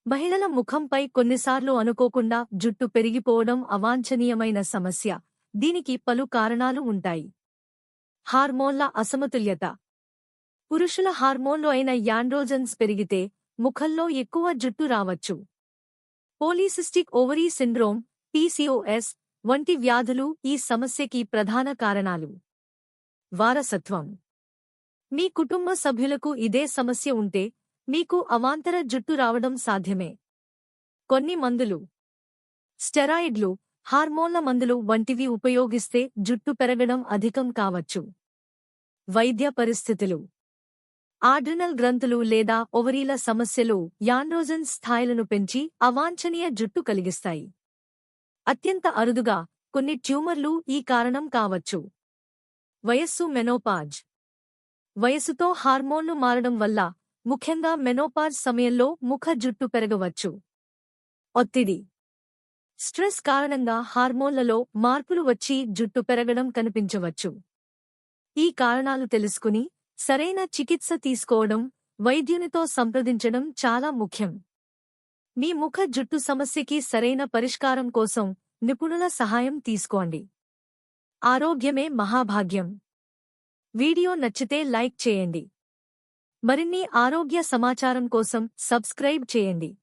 మహిళల ముఖంపై కొన్నిసార్లు అనుకోకుండా జుట్టు పెరిగిపోవడం అవాంఛనీయమైన సమస్య. దీనికి పలు కారణాలు ఉంటాయి. హార్మోన్ల అసమతుల్యత. పురుషుల హార్మోన్లు అయిన యాండ్రోజన్స్ పెరిగితే ముఖంలో ఎక్కువ జుట్టు రావచ్చు. పోలీసిస్టిక్ ఓవరీ సిండ్రోమ్ (PCOS) వంటి వ్యాధులు ఈ సమస్యకి ప్రధాన కారణాలు. వారసత్వం. మీ కుటుంబ సభ్యులకు ఇదే సమస్య ఉంటే మీకు అవాంతర జుట్టు రావడం సాధ్యమే. కొన్ని మందులు, స్టెరాయిడ్లు, హార్మోన్ల మందులు వంటివి ఉపయోగిస్తే జుట్టు పెరగడం అధికం కావచ్చు. వైద్య పరిస్థితులు. ఆడ్రినల్ గ్రంథులు లేదా ఓవరీల సమస్యలు యాండ్రోజన్ స్థాయిలను పెంచి అవాంఛనీయ జుట్టు కలిగిస్తాయి. అత్యంత అరుదుగా కొన్ని ట్యూమర్లు ఈ కారణం కావచ్చు. వయస్సు. మెనోపాజ్. వయసుతో హార్మోన్లు మారడం వల్ల, ముఖ్యంగా మెనోపాజ్ సమయంలో ముఖ జుట్టు పెరగవచ్చు. ఒత్తిడి. స్ట్రెస్ కారణంగా హార్మోన్లలో మార్పులు వచ్చి జుట్టు పెరగడం కనిపించవచ్చు. ఈ కారణాలు తెలుసుకుని సరైన చికిత్స తీసుకోవడం, వైద్యునితో సంప్రదించడం చాలా ముఖ్యం. మీ ముఖ జుట్టు సమస్యకి సరైన పరిష్కారం కోసం నిపుణుల సహాయం తీసుకోండి. ఆరోగ్యమే మహాభాగ్యం. వీడియో నచ్చితే లైక్ చేయండి. మరిన్ని ఆరోగ్య సమాచారం కోసం సబ్స్క్రైబ్ చేయండి.